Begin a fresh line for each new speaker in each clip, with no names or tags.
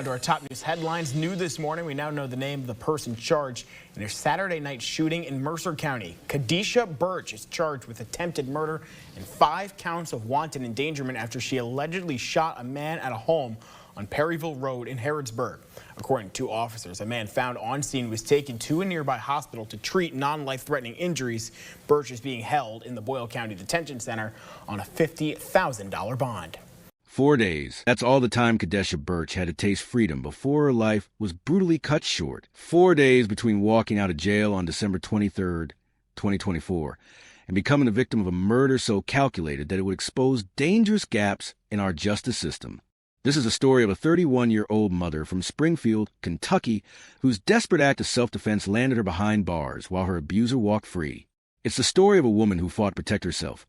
To our top news headlines. New this morning, we now know the name of the person charged in a Saturday night shooting in Mercer County. Kadesha Burch is charged with attempted murder and 5 counts of wanton endangerment after she allegedly shot a man at a home on Perryville Road in Harrodsburg. According to officers, a man found on scene was taken to a nearby hospital to treat non-life-threatening injuries. Burch is being held in the Boyle County Detention Center on a $50,000 bond.
4 days. That's all the time Kadesha Burch had to taste freedom before her life was brutally cut short. 4 days between walking out of jail on December 23rd, 2024, and becoming the victim of a murder so calculated that it would expose dangerous gaps in our justice system. This is a story of a 31-year-old mother from Springfield, Kentucky, whose desperate act of self-defense landed her behind bars while her abuser walked free. It's the story of a woman who fought to protect herself,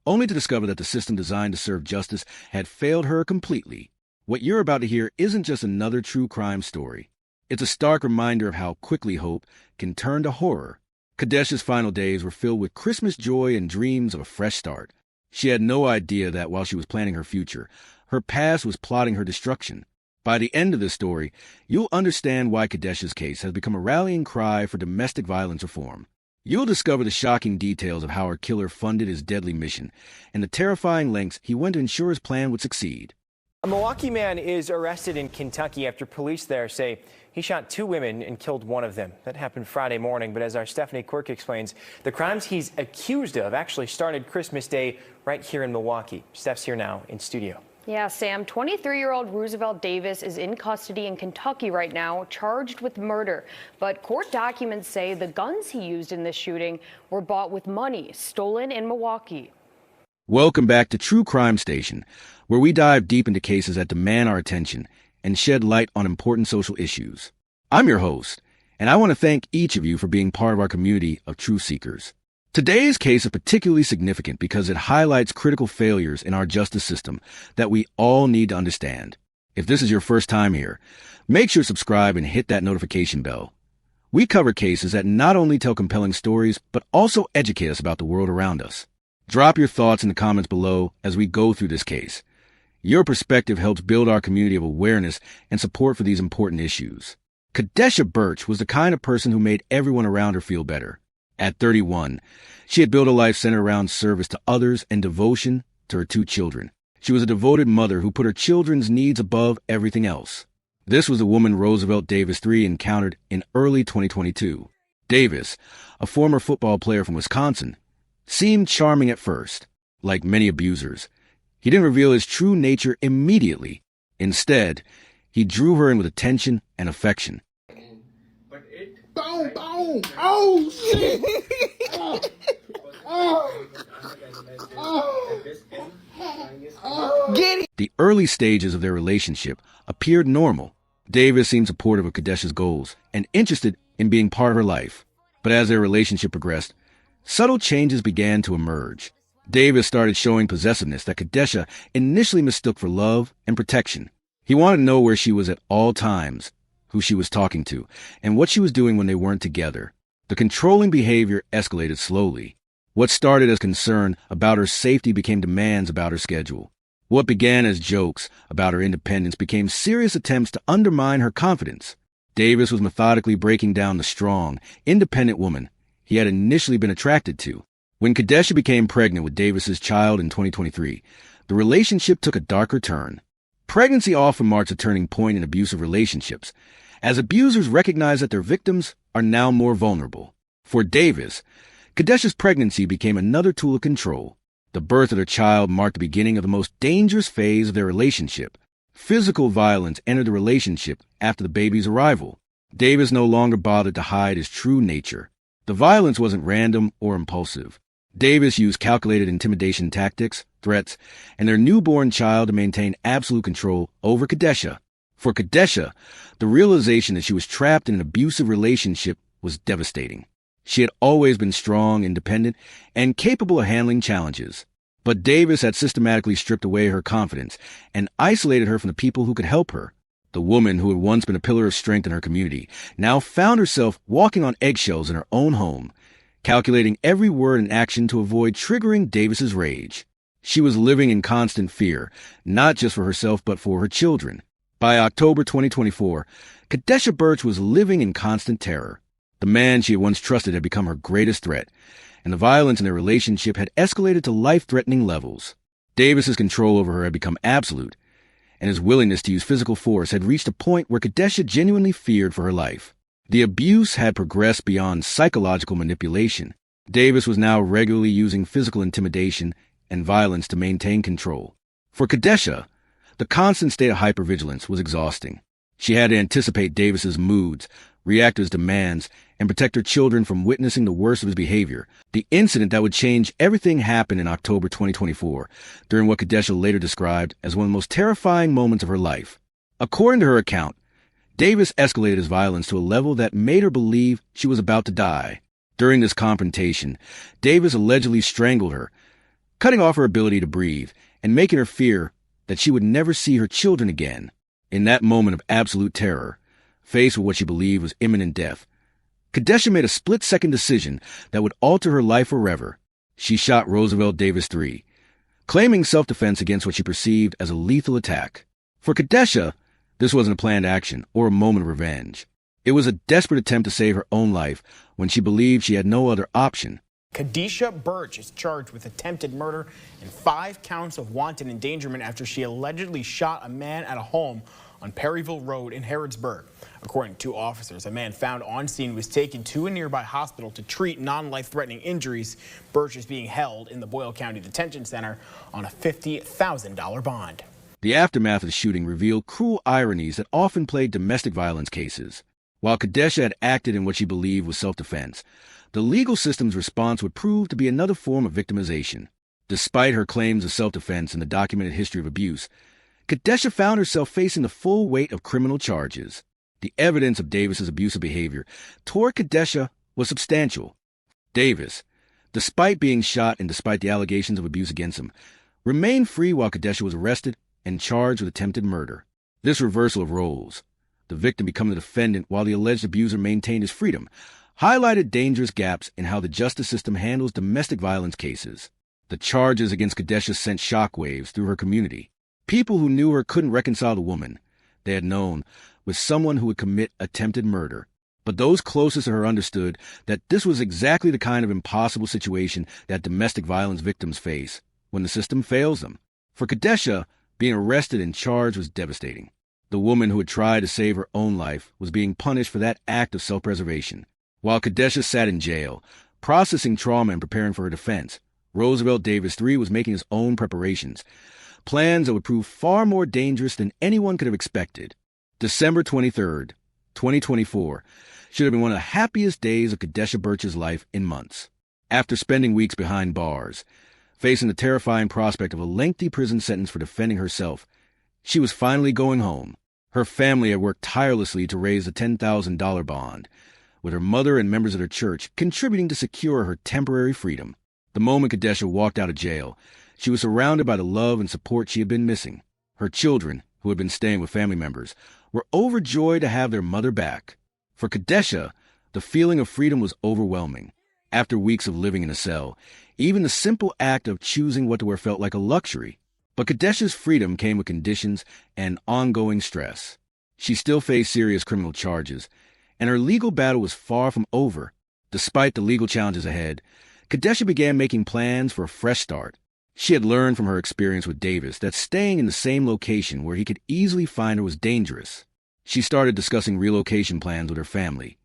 only to discover that the system designed to serve justice had failed her completely. What you're about to hear isn't just another true crime story. It's a stark reminder of how quickly hope can turn to horror. Kadesha's final days were filled with Christmas joy and dreams of a fresh start. She had no idea that while she was planning her future, her past was plotting her destruction. By the end of this story, you'll understand why Kadesha's case has become a rallying cry for domestic violence reform. You'll discover the shocking details of how her killer funded his deadly mission and the terrifying lengths he went to ensure his plan would succeed.
A Milwaukee man is arrested in Kentucky after police there say he shot 2 women and killed one of them. That happened Friday morning, but as our Stephanie Quirk explains, the crimes he's accused of actually started Christmas Day right here in Milwaukee. Steph's here now in studio.
Yeah, Sam, 23-year-old Roosevelt Davis is in custody in Kentucky right now, charged with murder. But court documents say the guns he used in this shooting were bought with money stolen in Milwaukee.
Welcome back to True Crime Station, where we dive deep into cases that demand our attention and shed light on important social issues. I'm your host, and I want to thank each of you for being part of our community of truth seekers. Today's case is particularly significant because it highlights critical failures in our justice system that we all need to understand. If this is your first time here, make sure to subscribe and hit that notification bell. We cover cases that not only tell compelling stories, but also educate us about the world around us. Drop your thoughts in the comments below as we go through this case. Your perspective helps build our community of awareness and support for these important issues. Kadesha Burch was the kind of person who made everyone around her feel better. At 31, she had built a life centered around service to others and devotion to her 2 children. She was a devoted mother who put her children's needs above everything else. This was the woman Roosevelt Davis III encountered in early 2022. Davis, a former football player from Wisconsin, seemed charming at first. Like many abusers, he didn't reveal his true nature immediately. Instead, he drew her in with attention and affection.
Boom, boom. Oh, shit. Get it.
The early stages of their relationship appeared normal. Davis seemed supportive of Kadesha's goals and interested in being part of her life. But as their relationship progressed, subtle changes began to emerge. Davis started showing possessiveness that Kadesha initially mistook for love and protection. He wanted to know where she was at all times, who she was talking to, and what she was doing when they weren't together. The controlling behavior escalated slowly. What started as concern about her safety became demands about her schedule. What began as jokes about her independence became serious attempts to undermine her confidence. Davis was methodically breaking down the strong, independent woman he had initially been attracted to. When Kadesha became pregnant with Davis's child in 2023, the relationship took a darker turn. Pregnancy often marks a turning point in abusive relationships, as abusers recognize that their victims are now more vulnerable. For Davis, Kadesha's pregnancy became another tool of control. The birth of their child marked the beginning of the most dangerous phase of their relationship. Physical violence entered the relationship after the baby's arrival. Davis no longer bothered to hide his true nature. The violence wasn't random or impulsive. Davis used calculated intimidation tactics, threats, and their newborn child to maintain absolute control over Kadesha. For Kadesha, the realization that she was trapped in an abusive relationship was devastating. She had always been strong, independent, and capable of handling challenges. But Davis had systematically stripped away her confidence and isolated her from the people who could help her. The woman who had once been a pillar of strength in her community now found herself walking on eggshells in her own home, calculating every word and action to avoid triggering Davis's rage. She was living in constant fear, not just for herself but for her children. By October 2024, Kadesha Burch was living in constant terror. The man she had once trusted had become her greatest threat, and the violence in their relationship had escalated to life-threatening levels. Davis's control over her had become absolute, and his willingness to use physical force had reached a point where Kadesha genuinely feared for her life. The abuse had progressed beyond psychological manipulation. Davis was now regularly using physical intimidation and violence to maintain control. For Kadesha, the constant state of hypervigilance was exhausting. She had to anticipate Davis's moods, react to his demands, and protect her children from witnessing the worst of his behavior. The incident that would change everything happened in October 2024, during what Kadesha later described as one of the most terrifying moments of her life. According to her account, Davis escalated his violence to a level that made her believe she was about to die. During this confrontation, Davis allegedly strangled her, cutting off her ability to breathe and making her fear that she would never see her children again. In that moment of absolute terror, faced with what she believed was imminent death, Kadesha made a split-second decision that would alter her life forever. She shot Roosevelt Davis III, claiming self-defense against what she perceived as a lethal attack. For Kadesha, this wasn't a planned action or a moment of revenge. It was a desperate attempt to save her own life when she believed she had no other option.
Kadesha Burch is charged with attempted murder and 5 counts of wanton endangerment after she allegedly shot a man at a home on Perryville Road in Harrodsburg. According to officers, a man found on scene was taken to a nearby hospital to treat non-life-threatening injuries. Burch is being held in the Boyle County Detention Center on a $50,000 bond.
The aftermath of the shooting revealed cruel ironies that often plague domestic violence cases. While Kadesha had acted in what she believed was self-defense, the legal system's response would prove to be another form of victimization. Despite her claims of self-defense and the documented history of abuse, Kadesha found herself facing the full weight of criminal charges. The evidence of Davis's abusive behavior toward Kadesha was substantial. Davis, despite being shot and despite the allegations of abuse against him, remained free while Kadesha was arrested and charged with attempted murder. This reversal of roles, the victim becoming the defendant while the alleged abuser maintained his freedom, highlighted dangerous gaps in how the justice system handles domestic violence cases. The charges against Kadesha sent shockwaves through her community. People who knew her couldn't reconcile the woman they had known with someone who would commit attempted murder. But those closest to her understood that this was exactly the kind of impossible situation that domestic violence victims face when the system fails them. For Kadesha, being arrested and charged was devastating. The woman who had tried to save her own life was being punished for that act of self-preservation. While Kadesha sat in jail, processing trauma and preparing for her defense, Roosevelt Davis III was making his own preparations, plans that would prove far more dangerous than anyone could have expected. December 23rd, 2024, should have been one of the happiest days of Kadesha Burch's life in months. After spending weeks behind bars, facing the terrifying prospect of a lengthy prison sentence for defending herself, she was finally going home. Her family had worked tirelessly to raise a $10,000 bond, with her mother and members of her church contributing to secure her temporary freedom. The moment Kadesha walked out of jail, she was surrounded by the love and support she had been missing. Her children, who had been staying with family members, were overjoyed to have their mother back. For Kadesha, the feeling of freedom was overwhelming. After weeks of living in a cell, even the simple act of choosing what to wear felt like a luxury. But Kadesha's freedom came with conditions and ongoing stress. She still faced serious criminal charges, and her legal battle was far from over. Despite the legal challenges ahead, Kadesha began making plans for a fresh start. She had learned from her experience with Davis that staying in the same location where he could easily find her was dangerous. She started discussing relocation plans with her family,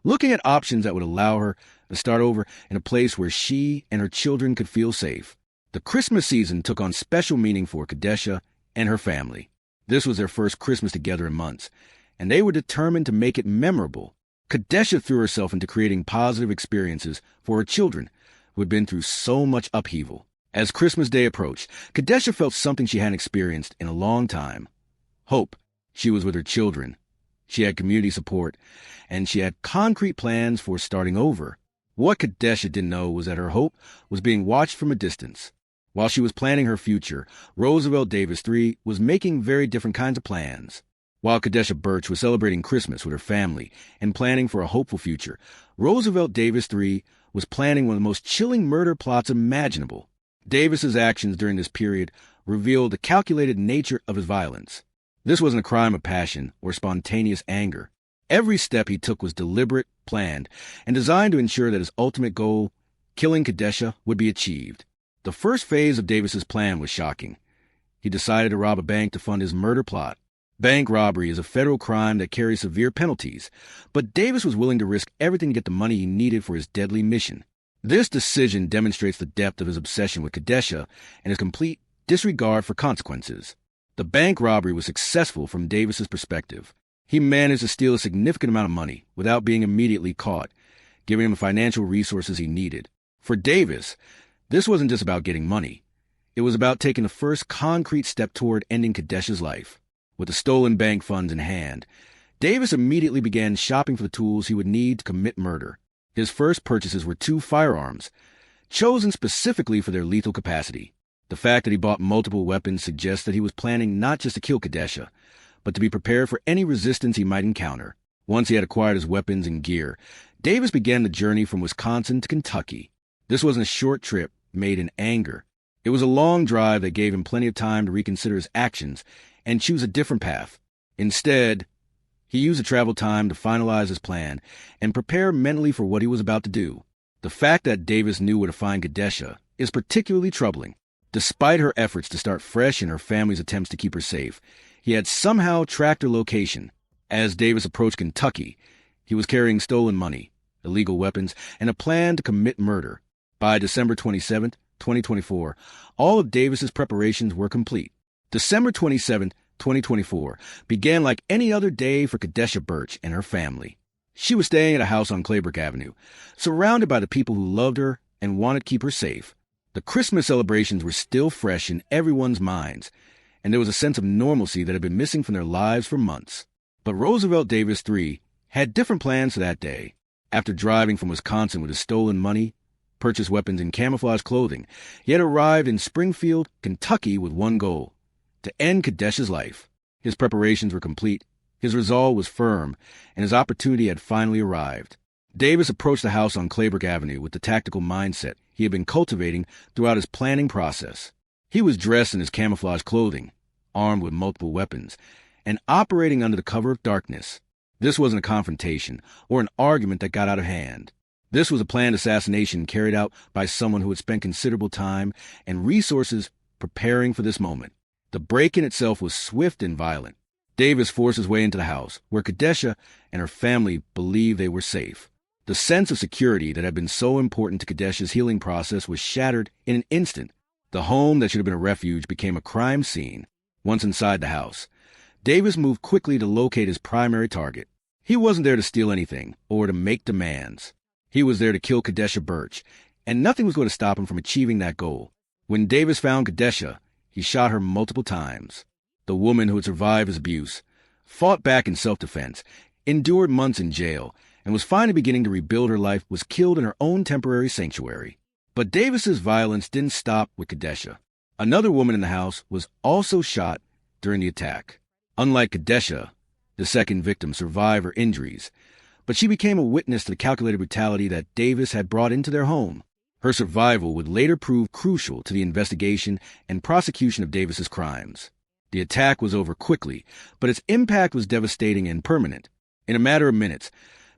looking at options that would allow her to start over in a place where she and her children could feel safe. The Christmas season took on special meaning for Kadesha and her family. This was their first Christmas together in months, and they were determined to make it memorable. Kadesha threw herself into creating positive experiences for her children, who had been through so much upheaval. As Christmas Day approached, Kadesha felt something she hadn't experienced in a long time. Hope. She was with her children. She had community support, and she had concrete plans for starting over. What Kadesha didn't know was that her hope was being watched from a distance. While she was planning her future, Roosevelt Davis III was making very different kinds of plans. While Kadesha Burch was celebrating Christmas with her family and planning for a hopeful future, Roosevelt Davis III was planning one of the most chilling murder plots imaginable. Davis's actions during this period revealed the calculated nature of his violence. This wasn't a crime of passion or spontaneous anger. Every step he took was deliberate, planned, and designed to ensure that his ultimate goal, killing Kadesha, would be achieved. The first phase of Davis's plan was shocking. He decided to rob a bank to fund his murder plot. Bank robbery is a federal crime that carries severe penalties, but Davis was willing to risk everything to get the money he needed for his deadly mission. This decision demonstrates the depth of his obsession with Kadesha and his complete disregard for consequences. The bank robbery was successful from Davis's perspective. He managed to steal a significant amount of money without being immediately caught, giving him the financial resources he needed. For Davis, this wasn't just about getting money. It was about taking the first concrete step toward ending Kadesha's life. With the stolen bank funds in hand, Davis immediately began shopping for the tools he would need to commit murder. His first purchases were 2 firearms, chosen specifically for their lethal capacity. The fact that he bought multiple weapons suggests that he was planning not just to kill Kadesha, but to be prepared for any resistance he might encounter. Once he had acquired his weapons and gear, Davis began the journey from Wisconsin to Kentucky. This wasn't a short trip made in anger. It was a long drive that gave him plenty of time to reconsider his actions and choose a different path. Instead, he used the travel time to finalize his plan and prepare mentally for what he was about to do. The fact that Davis knew where to find Kadesha is particularly troubling. Despite her efforts to start fresh and her family's attempts to keep her safe, he had somehow tracked her location. As Davis approached Kentucky, he was carrying stolen money, illegal weapons, and a plan to commit murder. By December 27, 2024, all of Davis's preparations were complete. December 27, 2024, began like any other day for Kadesha Burch and her family. She was staying at a house on Claybrook Avenue, surrounded by the people who loved her and wanted to keep her safe. The Christmas celebrations were still fresh in everyone's minds, and there was a sense of normalcy that had been missing from their lives for months. But Roosevelt Davis III had different plans for that day. After driving from Wisconsin with his stolen money, purchased weapons, and camouflage clothing, he had arrived in Springfield, Kentucky with one goal: to end Kadesha's life. His preparations were complete, his resolve was firm, and his opportunity had finally arrived. Davis approached the house on Claybrook Avenue with the tactical mindset he had been cultivating throughout his planning process. He was dressed in his camouflage clothing, armed with multiple weapons, and operating under the cover of darkness. This wasn't a confrontation or an argument that got out of hand. This was a planned assassination carried out by someone who had spent considerable time and resources preparing for this moment. The break-in itself was swift and violent. Davis forced his way into the house, where Kadesha and her family believed they were safe. The sense of security that had been so important to Kadesha's healing process was shattered in an instant. The home that should have been a refuge became a crime scene. Once inside the house, Davis moved quickly to locate his primary target. He wasn't there to steal anything or to make demands. He was there to kill Kadesha Burch, and nothing was going to stop him from achieving that goal. When Davis found Kadesha, he shot her multiple times. The woman who had survived his abuse fought back in self-defense, endured months in jail, and was finally beginning to rebuild her life, was killed in her own temporary sanctuary. But Davis's violence didn't stop with Kadesha. Another woman in the house was also shot during the attack. Unlike Kadesha, the second victim survived her injuries, but she became a witness to the calculated brutality that Davis had brought into their home. Her survival would later prove crucial to the investigation and prosecution of Davis's crimes. The attack was over quickly, but its impact was devastating and permanent. In a matter of minutes,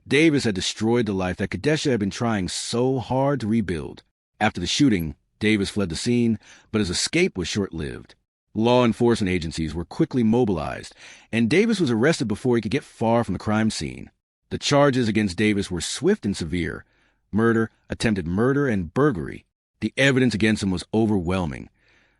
Davis had destroyed the life that Kadesha had been trying so hard to rebuild. After the shooting, Davis fled the scene, but his escape was short-lived. Law enforcement agencies were quickly mobilized, and Davis was arrested before he could get far from the crime scene. The charges against Davis were swift and severe: murder, attempted murder, and burglary. The evidence against him was overwhelming,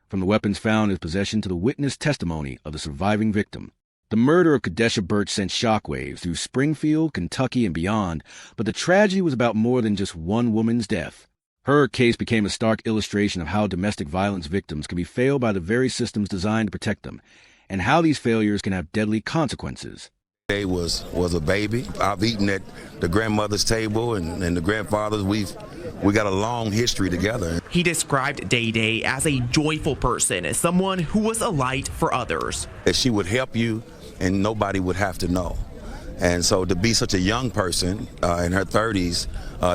from the weapons found in his possession to the witness testimony of the surviving victim. The murder of Kadesha Burch sent shockwaves through Springfield, Kentucky, and beyond, but the tragedy was about more than just one woman's death. Her case became a stark illustration of how domestic violence victims can be failed by the very systems designed to protect them, and how these failures can have deadly consequences.
Day was a baby. I've eaten at the grandmother's table and the grandfather's. We got a long history together.
He described Day Day as a joyful person, as someone who was a light for others.
That she would help you and nobody would have to know. And so to be such a young person in her 30s,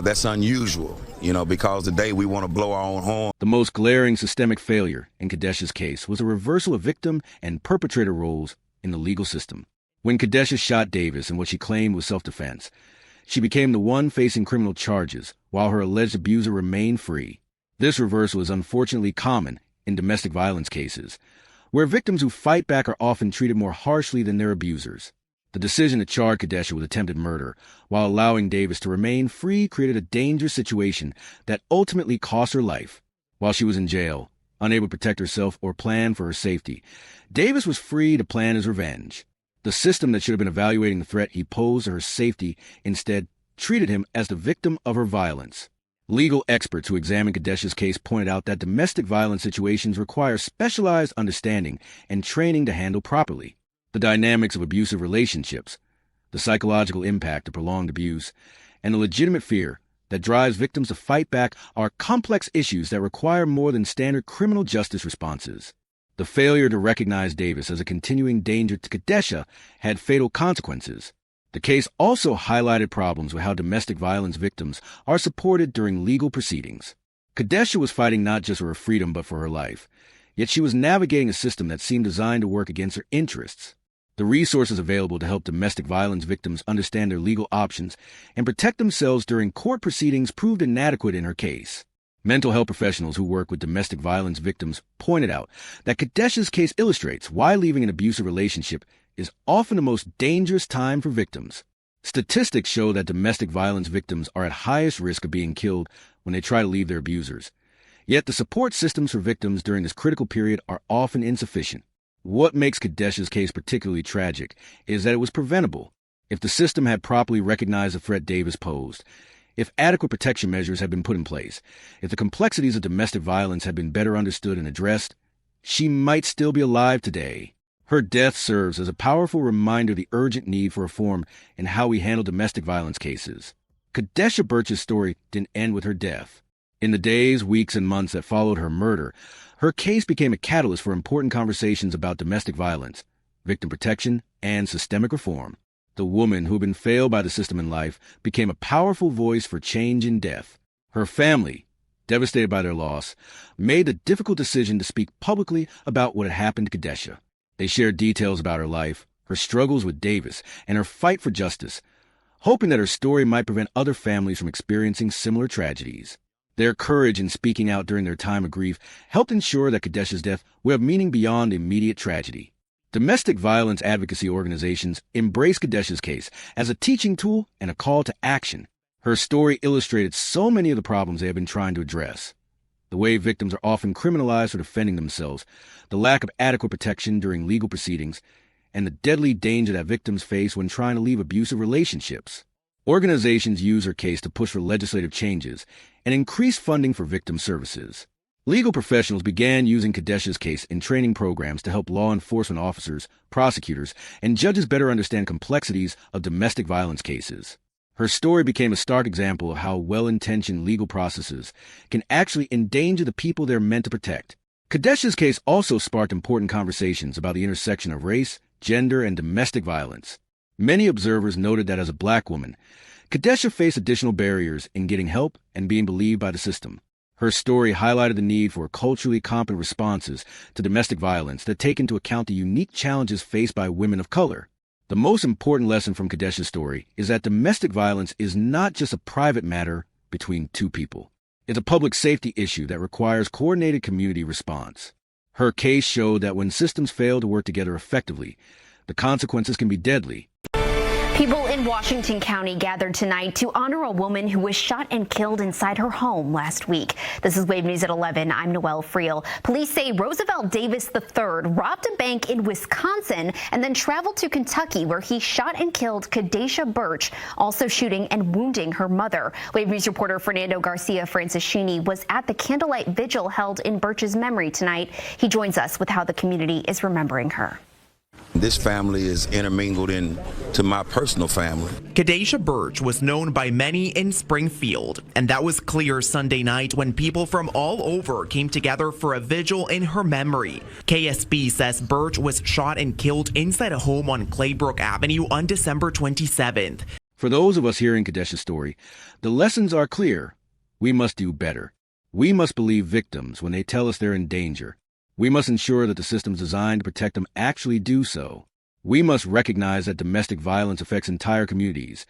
that's unusual, because today we want to blow our own horn.
The most glaring systemic failure in Kadesha's case was a reversal of victim and perpetrator roles in the legal system. When Kadesha shot Davis in what she claimed was self-defense, she became the one facing criminal charges while her alleged abuser remained free. This reversal is unfortunately common in domestic violence cases, where victims who fight back are often treated more harshly than their abusers. The decision to charge Kadesha with attempted murder while allowing Davis to remain free created a dangerous situation that ultimately cost her life. While she was in jail, unable to protect herself or plan for her safety, Davis was free to plan his revenge. The system that should have been evaluating the threat he posed to her safety instead treated him as the victim of her violence. Legal experts who examined Kadesha's case pointed out that domestic violence situations require specialized understanding and training to handle properly. The dynamics of abusive relationships, the psychological impact of prolonged abuse, and the legitimate fear that drives victims to fight back are complex issues that require more than standard criminal justice responses. The failure to recognize Davis as a continuing danger to Kadesha had fatal consequences. The case also highlighted problems with how domestic violence victims are supported during legal proceedings. Kadesha was fighting not just for her freedom but for her life, yet she was navigating a system that seemed designed to work against her interests. The resources available to help domestic violence victims understand their legal options and protect themselves during court proceedings proved inadequate in her case. Mental health professionals who work with domestic violence victims pointed out that Kadesha's case illustrates why leaving an abusive relationship is often the most dangerous time for victims. Statistics show that domestic violence victims are at highest risk of being killed when they try to leave their abusers. Yet the support systems for victims during this critical period are often insufficient. What makes Kadesha's case particularly tragic is that it was preventable. If the system had properly recognized the threat Davis posed, if adequate protection measures had been put in place, if the complexities of domestic violence had been better understood and addressed, she might still be alive today. Her death serves as a powerful reminder of the urgent need for reform in how we handle domestic violence cases. Kadesha Burch's story didn't end with her death. In the days, weeks, and months that followed her murder, her case became a catalyst for important conversations about domestic violence, victim protection, and systemic reform. The woman who had been failed by the system in life became a powerful voice for change in death. Her family, devastated by their loss, made the difficult decision to speak publicly about what had happened to Kadesha. They shared details about her life, her struggles with Davis, and her fight for justice, hoping that her story might prevent other families from experiencing similar tragedies. Their courage in speaking out during their time of grief helped ensure that Kadesha's death would have meaning beyond the immediate tragedy. Domestic violence advocacy organizations embrace Kadesha's case as a teaching tool and a call to action. Her story illustrated so many of the problems they have been trying to address. The way victims are often criminalized for defending themselves, the lack of adequate protection during legal proceedings, and the deadly danger that victims face when trying to leave abusive relationships. Organizations use her case to push for legislative changes and increase funding for victim services. Legal professionals began using Kadesha's case in training programs to help law enforcement officers, prosecutors, and judges better understand complexities of domestic violence cases. Her story became a stark example of how well-intentioned legal processes can actually endanger the people they're meant to protect. Kadesha's case also sparked important conversations about the intersection of race, gender, and domestic violence. Many observers noted that as a Black woman, Kadesha faced additional barriers in getting help and being believed by the system. Her story highlighted the need for culturally competent responses to domestic violence that take into account the unique challenges faced by women of color. The most important lesson from Kadesha's story is that domestic violence is not just a private matter between two people. It's a public safety issue that requires coordinated community response. Her case showed that when systems fail to work together effectively, the consequences can be deadly.
People in Washington County gathered tonight to honor a woman who was shot and killed inside her home last week. This is Wave News at 11. I'm Noelle Friel. Police say Roosevelt Davis III robbed a bank in Wisconsin and then traveled to Kentucky, where he shot and killed Kadesha Burch, also shooting and wounding her mother. Wave News reporter Fernando Garcia Francischini was at the candlelight vigil held in Burch's memory tonight. He joins us with how the community is remembering her.
This family is intermingled into my personal family.
Kadesha Burch was known by many in Springfield, and that was clear Sunday night when people from all over came together for a vigil in her memory. KSB says Burch was shot and killed inside a home on Claybrook Avenue on December 27th.
For those of us hearing Kadesha's story, the lessons are clear. We must do better. We must believe victims when they tell us they're in danger. We must ensure that the systems designed to protect them actually do so. We must recognize that domestic violence affects entire communities,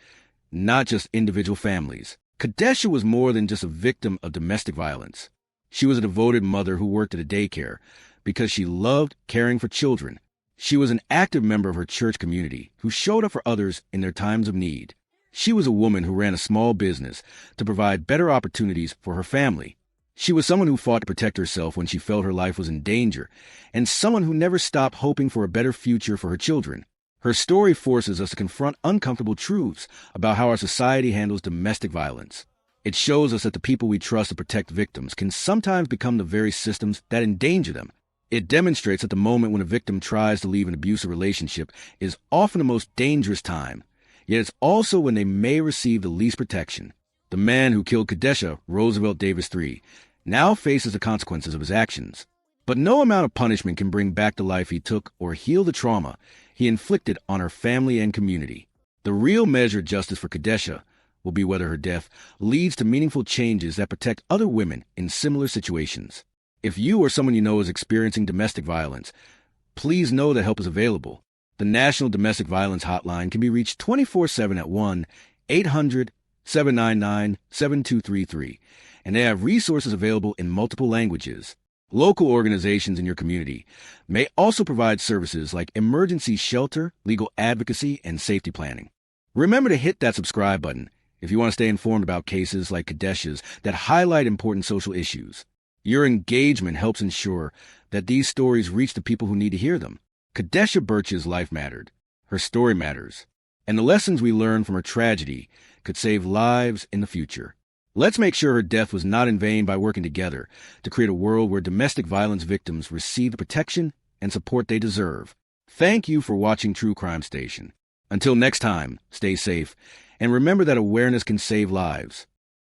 not just individual families. Kadesha was more than just a victim of domestic violence. She was a devoted mother who worked at a daycare because she loved caring for children. She was an active member of her church community who showed up for others in their times of need. She was a woman who ran a small business to provide better opportunities for her family. She was someone who fought to protect herself when she felt her life was in danger, and someone who never stopped hoping for a better future for her children. Her story forces us to confront uncomfortable truths about how our society handles domestic violence. It shows us that the people we trust to protect victims can sometimes become the very systems that endanger them. It demonstrates that the moment when a victim tries to leave an abusive relationship is often the most dangerous time, yet it's also when they may receive the least protection. The man who killed Kadesha, Roosevelt Davis III, now faces the consequences of his actions. But no amount of punishment can bring back the life he took or heal the trauma he inflicted on her family and community. The real measure of justice for Kadesha will be whether her death leads to meaningful changes that protect other women in similar situations. If you or someone you know is experiencing domestic violence, please know that help is available. The National Domestic Violence Hotline can be reached 24/7 at 1-800-799-7233, and they have resources available in multiple languages. Local organizations in your community may also provide services like emergency shelter, legal advocacy, and safety planning. Remember to hit that subscribe button if you want to stay informed about cases like Kadesha's that highlight important social issues. Your engagement helps ensure that these stories reach the people who need to hear them. Kadesha Burch's life mattered. Her story matters. And the lessons we learn from her tragedy could save lives in the future. Let's make sure her death was not in vain by working together to create a world where domestic violence victims receive the protection and support they deserve. Thank you for watching True Crime Station. Until next time, stay safe, and remember that awareness can save lives.